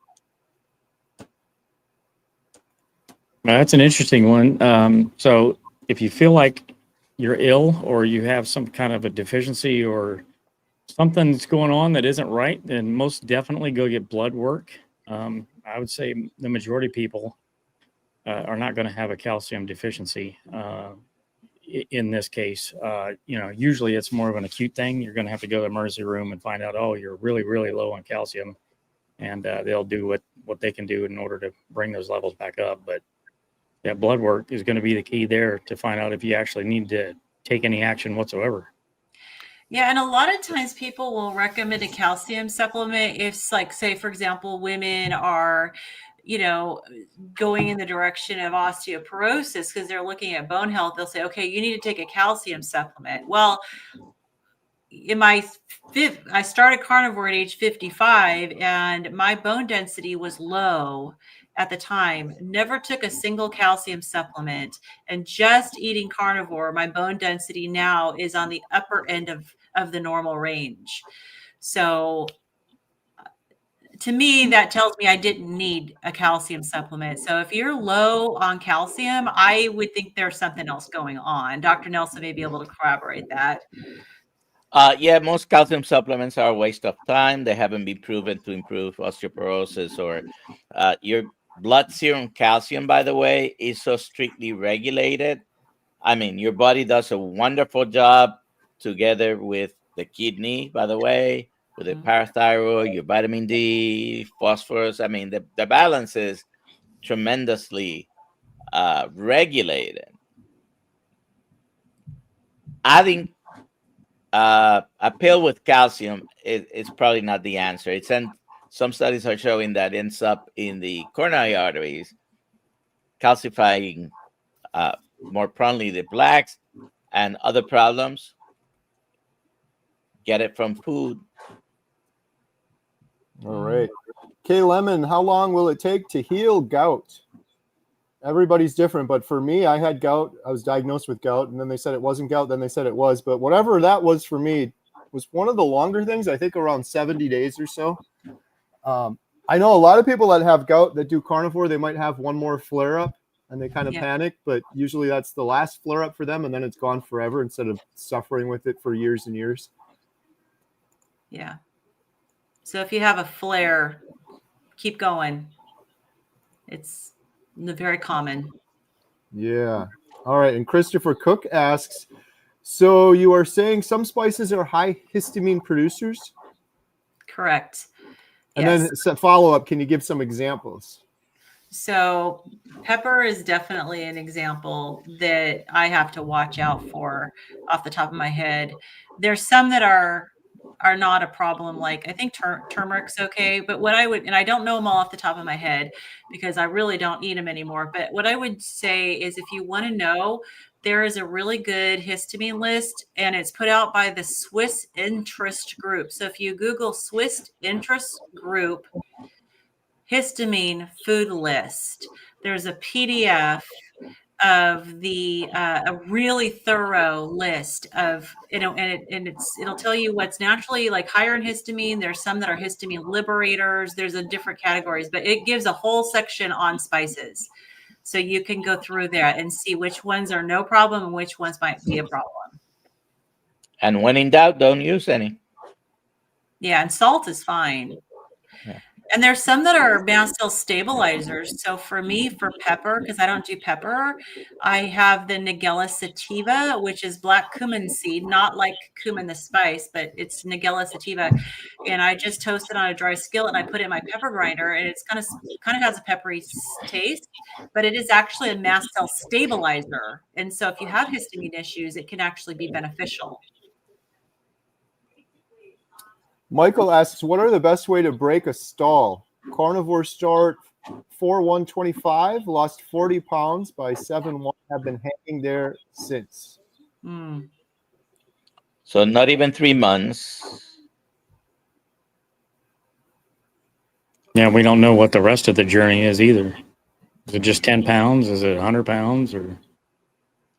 Now, that's an interesting one. So if you feel like you're ill or you have some kind of a deficiency or something's going on that isn't right, then most definitely go get blood work. I would say the majority of people are not going to have a calcium deficiency in this case. Usually it's more of an acute thing. You're going to have to go to the emergency room and find out, oh, you're really, really low on calcium. And they'll do what they can do in order to bring those levels back up. But yeah, blood work is going to be the key there to find out if you actually need to take any action whatsoever. Yeah, and a lot of times people will recommend a calcium supplement if, like, say, for example, women are, going in the direction of osteoporosis because they're looking at bone health. They'll say, okay, you need to take a calcium supplement. Well, I started carnivore at age 55, and my bone density was low at the time. Never took a single calcium supplement, and just eating carnivore, my bone density now is on the upper end of the normal range. So to me, that tells me I didn't need a calcium supplement. So if you're low on calcium, I would think there's something else going on. Dr. Nelson may be able to corroborate that. Yeah, most calcium supplements are a waste of time. They haven't been proven to improve osteoporosis or your blood serum calcium, by the way, is so strictly regulated. I mean, your body does a wonderful job together with the kidney, by the way, with the parathyroid, your vitamin D, phosphorus. I mean, the balance is tremendously regulated. Adding a pill with calcium is probably not the answer. Some studies are showing that ends up in the coronary arteries, calcifying more promptly the plaques and other problems. Get it from food. All right. Kay Lemon, how long will it take to heal gout? Everybody's different, but for me, I had gout. I was diagnosed with gout, and then they said it wasn't gout. Then they said it was. But whatever that was for me was one of the longer things, I think around 70 days or so. I know a lot of people that have gout that do carnivore, they might have one more flare up and they kind of panic, but usually that's the last flare up for them, and then it's gone forever instead of suffering with it for years and years. Yeah. So if you have a flare, keep going. It's very common. Yeah. All right. And Christopher Cook asks, So you are saying some spices are high histamine producers? Correct. And Yes. then follow up, can you give some examples? So pepper is definitely an example that I have to watch out for off the top of my head. There's some that are not a problem. Like I think turmeric's okay, but what I would, and I don't know them all off the top of my head because I really don't eat them anymore. But what I would say is if you want to know, there is a really good histamine list and it's put out by the Swiss Interest Group. So if you Google Swiss Interest Group, histamine food list, there's a PDF of the a really thorough list of, you know, and it'll tell you what's naturally like higher in histamine. There's some that are histamine liberators. There's a different categories, but it gives a whole section on spices. So you can go through that and see which ones are no problem and which ones might be a problem. And when in doubt, don't use any. Yeah, and salt is fine. Yeah. And there's some that are mast cell stabilizers. So for me, for pepper, because I don't do pepper, I have the Nigella sativa, which is black cumin seed, not like cumin the spice, but it's Nigella sativa. And I just toast it on a dry skillet and I put it in my pepper grinder, and it's kind of has a peppery taste, but it is actually a mast cell stabilizer. And so if you have histamine issues, it can actually be beneficial. Michael asks, what are the best way to break a stall? Carnivore start 4/125, lost 40 pounds by 7/1, have been hanging there since. So not even 3 months. Yeah, we don't know what the rest of the journey is either. Is it just 10 pounds? Is it 100 pounds? Or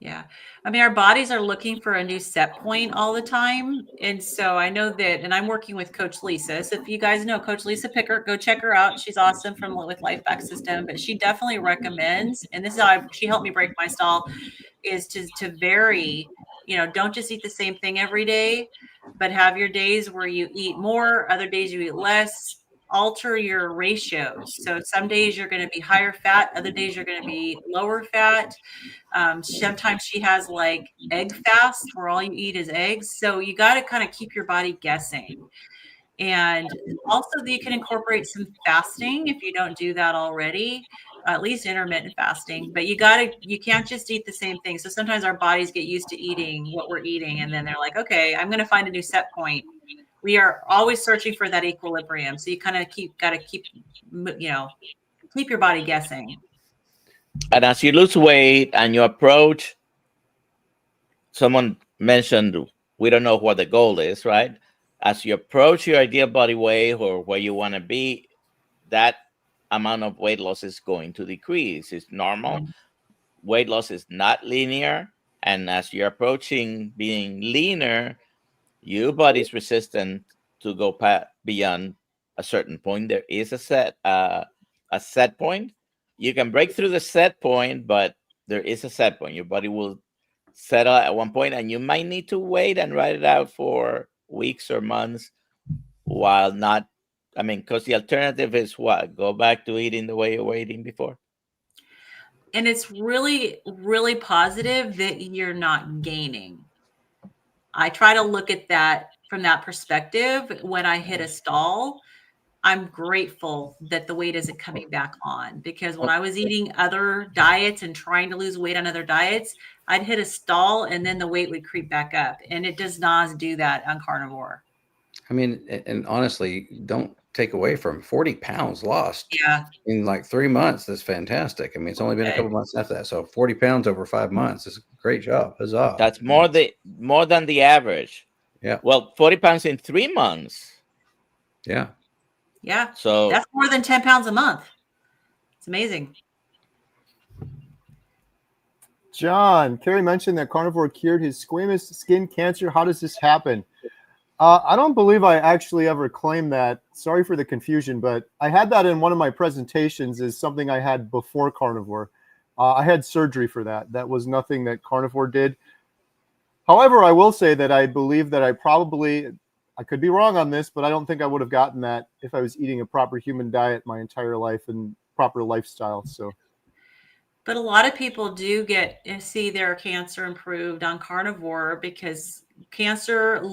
Yeah. I mean, our bodies are looking for a new set point all the time. And so I know that, and I'm working with Coach Lisa. So if you guys know Coach Lisa Pickert, go check her out. She's awesome from with Life Back System, but she definitely recommends, and this is how she helped me break my stall, is to vary, you know, don't just eat the same thing every day, but have your days where you eat more, other days you eat less. Alter your ratios. So some days you're going to be higher fat, other days you're going to be lower fat. Sometimes she has like egg fast where all you eat is eggs. So you got to kind of keep your body guessing. And also you can incorporate some fasting if you don't do that already, at least intermittent fasting, but you can't just eat the same thing. So sometimes our bodies get used to eating what we're eating. And then they're like, okay, I'm going to find a new set point. We are always searching for that equilibrium. So you kind of got to keep your body guessing. And as you lose weight and you approach, someone mentioned, we don't know what the goal is, right? As you approach your ideal body weight or where you want to be, that amount of weight loss is going to decrease. It's normal. Mm-hmm. Weight loss is not linear. And as you're approaching being leaner, your body's resistant to go beyond a certain point. There is a set point. You can break through the set point, but there is a set point. Your body will settle at one point, and you might need to wait and ride it out for weeks or months while not, because the alternative is what? Go back to eating the way you were eating before. And it's really, really positive that you're not gaining. I try to look at that from that perspective. When I hit a stall, I'm grateful that the weight isn't coming back on, because when I was eating other diets and trying to lose weight on other diets, I'd hit a stall and then the weight would creep back up. And it does not do that on carnivore. I mean, and honestly, don't take away from 40 pounds lost. Yeah. In like 3 months. That's fantastic. I mean, it's only been a couple months after that. So 40 pounds over 5 months is a great job. Huzzah. That's more than the average. Yeah. Well, 40 pounds in 3 months. Yeah. Yeah. So that's more than 10 pounds a month. It's amazing. John, Kerry mentioned that carnivore cured his squamous skin cancer. How does this happen? I don't believe I actually ever claimed that. Sorry for the confusion, but I had that in one of my presentations as something I had before carnivore. I had surgery for that. That was nothing that carnivore did. However, I will say that I believe that I could be wrong on this, but I don't think I would have gotten that if I was eating a proper human diet my entire life and proper lifestyle. So But a lot of people do see their cancer improved on carnivore because cancer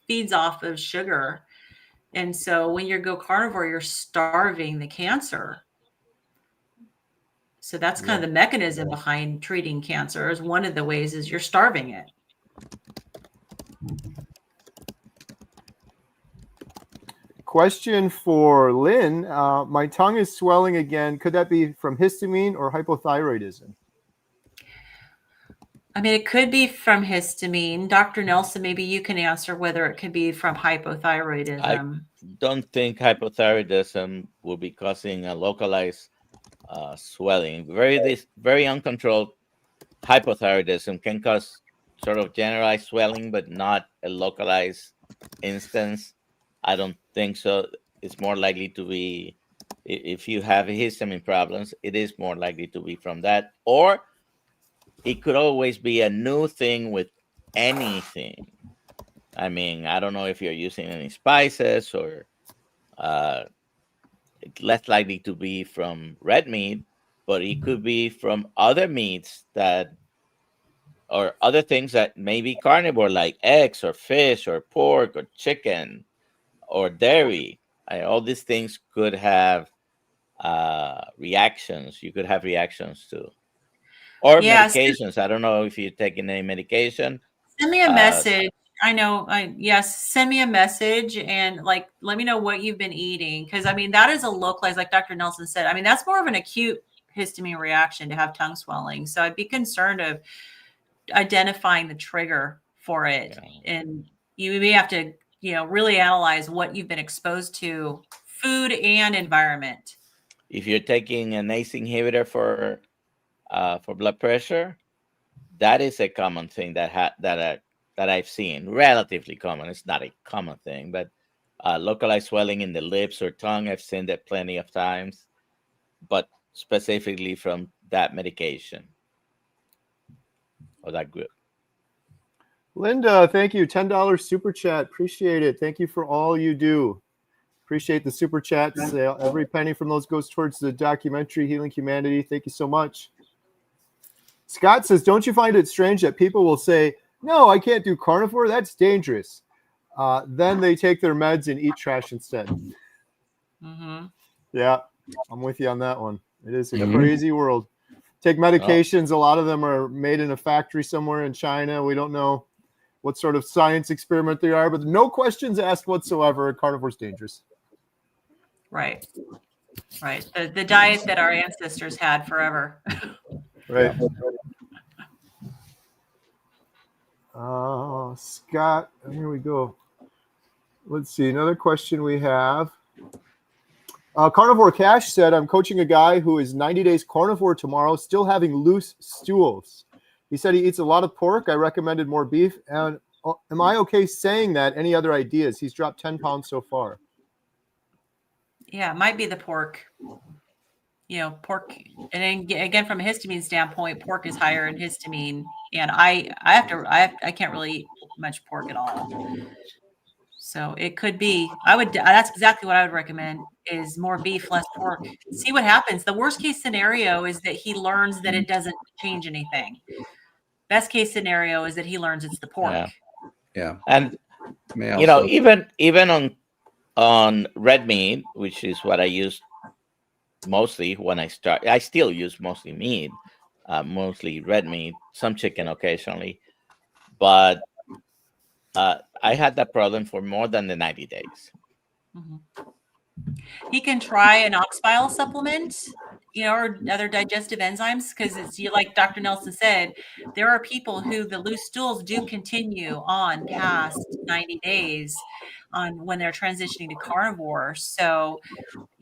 feeds off of sugar. And so when you go carnivore, you're starving the cancer. So that's kind of the mechanism behind treating cancer. Is one of the ways is you're starving it. Question for Lynn. My tongue is swelling again. Could that be from histamine or hypothyroidism? I mean, it could be from histamine. Dr. Nelson, maybe you can answer whether it could be from hypothyroidism. I don't think hypothyroidism will be causing a localized swelling. Very uncontrolled hypothyroidism can cause sort of generalized swelling, but not a localized instance. I don't think so. It's more likely to be, if you have histamine problems, it is more likely to be from that. Or it could always be a new thing with anything. I mean, I don't know if you're using any spices or it's less likely to be from red meat, but it could be from other meats or other things that may be carnivore, like eggs or fish or pork or chicken or dairy. All these things could have reactions. You could have reactions to. Or medications. I don't know if you're taking any medication. Send me a message. I know. Yes, send me a message and let me know what you've been eating. Because I mean, that is a localized, like Dr. Nelson said. I mean, that's more of an acute histamine reaction to have tongue swelling. So I'd be concerned of identifying the trigger for it. Yeah. And you may have to, really analyze what you've been exposed to, food and environment. If you're taking an ACE inhibitor for blood pressure, that is a common thing that I've seen. Relatively common. It's not a common thing, but localized swelling in the lips or tongue, I've seen that plenty of times, but specifically from that medication or that group. Linda, thank you. $10 super chat. Appreciate it. Thank you for all you do. Appreciate the super chats. Every penny from those goes towards the documentary Healing Humanity. Thank you so much. Scott says, don't you find it strange that people will say, no, I can't do carnivore. That's dangerous. Then they take their meds and eat trash instead. Mm-hmm. Yeah, I'm with you on that one. It is a crazy world. Take medications. A lot of them are made in a factory somewhere in China. We don't know what sort of science experiment they are, but no questions asked whatsoever. Carnivore's dangerous. Right. Right. The diet that our ancestors had forever. Right. Scott, here we go. Let's see. Another question we have. Carnivore Cash said, I'm coaching a guy who is 90 days carnivore tomorrow, still having loose stools. He said he eats a lot of pork. I recommended more beef. And am I okay saying that? Any other ideas? He's dropped 10 pounds so far. Yeah, it might be the pork. Pork, and again, from a histamine standpoint, pork is higher in histamine, and I can't really eat much pork at all. So it could be. That's exactly what I would recommend: is more beef, less pork. See what happens. The worst case scenario is that he learns that it doesn't change anything. Best case scenario is that he learns it's the pork. Yeah. And even on red meat, which is what I use mostly when I start. I still use mostly meat, mostly red meat, some chicken occasionally, but I had that problem for more than the 90 days. Mm-hmm. He can try an ox bile supplement, or other digestive enzymes, because it's like Dr. Nelson said, there are people who the loose stools do continue on past 90 days on when they're transitioning to carnivore. So,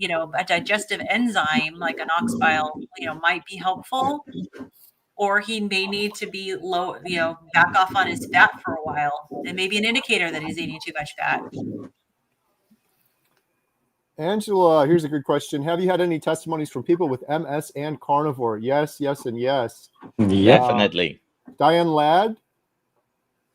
a digestive enzyme like an ox bile, might be helpful, or he may need to be low, back off on his fat for a while. It may be an indicator that he's eating too much fat. Angela, here's a good question. Have you had any testimonies from people with MS and carnivore? Yes, yes, and yes. Definitely. Diane Ladd,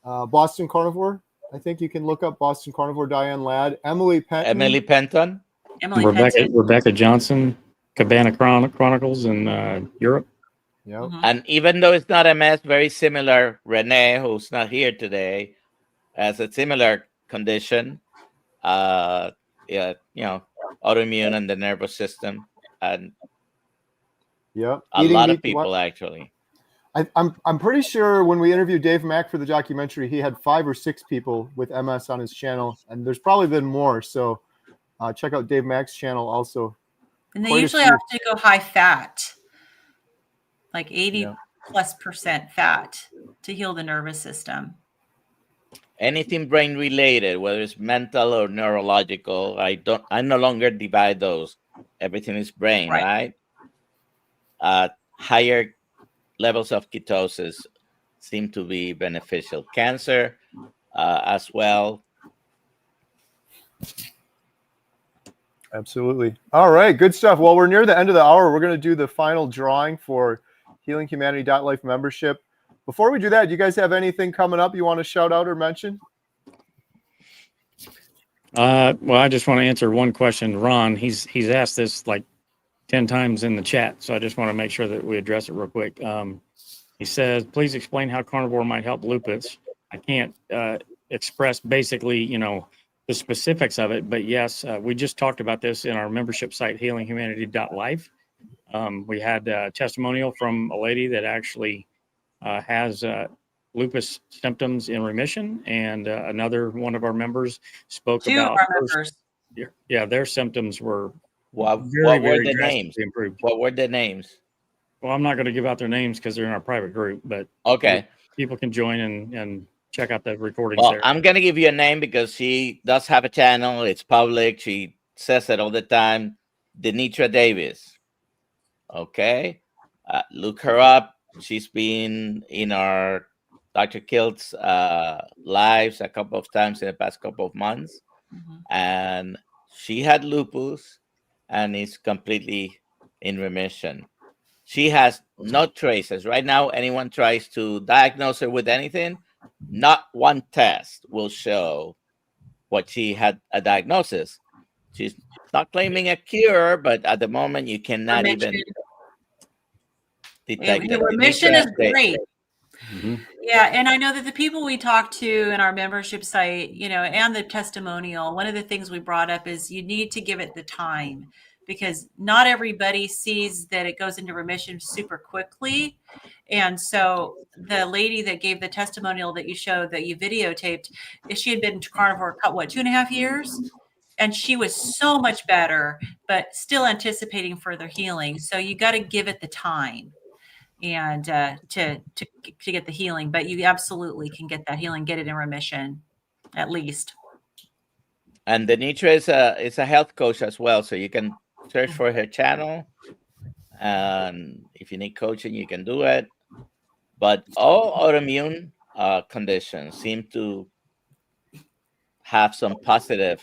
Boston Carnivore. I think you can look up Boston Carnivore, Diane Ladd. Emily Penton. Rebecca Johnson, Cabana Chronicles in Europe. Yep. Mhm. And even though it's not MS, very similar. Renee, who's not here today, has a similar condition. Yeah, autoimmune and the nervous system, and Yep. a Eating lot meat. of people actually. I'm pretty sure when we interviewed Dave Mack for the documentary, he had 5 or 6 people with MS on his channel, and there's probably been more. So check out Dave Mack's channel also. And they Quite a usually few. have to go high fat, like 80 Yeah. plus % fat to heal the nervous system. Anything brain related, whether it's mental or neurological, I no longer divide those. Everything is brain, right? Higher levels of ketosis seem to be beneficial. Cancer as well. Absolutely. All right, good stuff. Well, we're near the end of the hour. We're going to do the final drawing for healinghumanity.life membership. Before we do that, do you guys have anything coming up you want to shout out or mention? Well, I just want to answer one question. Ron, he's asked this like 10 times in the chat, so I just want to make sure that we address it real quick. He says, please explain how carnivore might help lupus. I can't express basically, the specifics of it, but yes, we just talked about this in our membership site, healinghumanity.life. We had a testimonial from a lady that actually has lupus symptoms in remission, and another one of our members spoke 2 about of our members. their symptoms were What very, were very the drastically names? improved. What were the names? Well, I'm not going to give out their names because they're in our private group, but Okay. people can join and check out the recordings Well, there. I'm going to give you a name because she does have a channel. It's public. She says it all the time. Denitra Davis. Okay. Look her up. She's been in our Dr. Kilt's lives a couple of times in the past couple of months. Mhm. And she had lupus and is completely in remission. She has no traces. Right now, anyone tries to diagnose her with anything, not one test will show what she had a diagnosis. She's not claiming a cure, but at the moment, you cannot even detect it. Remission is great. Mhm. Yeah, and I know that the people we talked to in our membership site, and the testimonial, one of the things we brought up is you need to give it the time, because not everybody sees that it goes into remission super quickly. And so the lady that gave the testimonial that you showed, that you videotaped, she had been carnivore, 2.5 years? And she was so much better, but still anticipating further healing. So you got to give it the time and to get the healing, but you absolutely can get that healing, get it in remission, at least. And Denitra is a health coach as well, so you can search for her channel, and if you need coaching, you can do it. But all autoimmune conditions seem to have some positive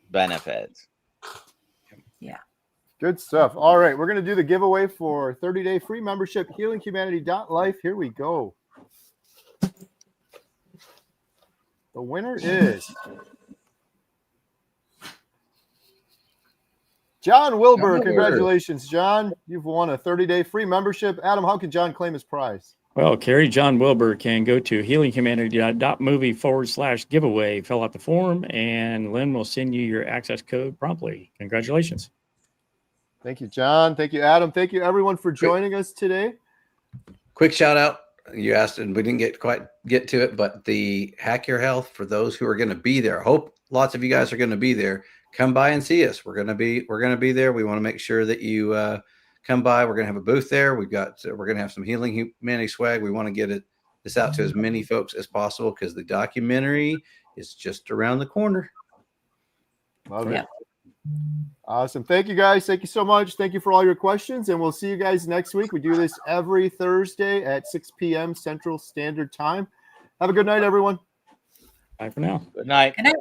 benefits. Yeah. Good stuff. All right, we're going to do the giveaway for 30-day free membership, healinghumanity.life. Here we go. The winner is John Wilbur. Congratulations, John. You've won a 30-day free membership. Adam, how can John claim his prize? Well, Kerry, John Wilbur can go to healinghumanity.movie/giveaway, fill out the form, and Lynn will send you your access code promptly. Congratulations. Thank you, John. Thank you, Adam. Thank you, everyone, for joining us today. Quick shout out. You asked, and we didn't quite get to it, but the Hack Your Health, for those who are going to be there. Hope lots of you guys are going to be there. Come by and see us. We're going to be there. We want to make sure that you come by. We're going to have a booth there. We're going to have some Healing Humanity swag. We want to get this out to as many folks as possible, because the documentary is just around the corner. Love it. Awesome. Thank you, guys. Thank you so much. Thank you for all your questions, and we'll see you guys next week. We do this every Thursday at 6 p.m. Central Standard Time. Have a good night, everyone. Bye for now. Good night. Good night.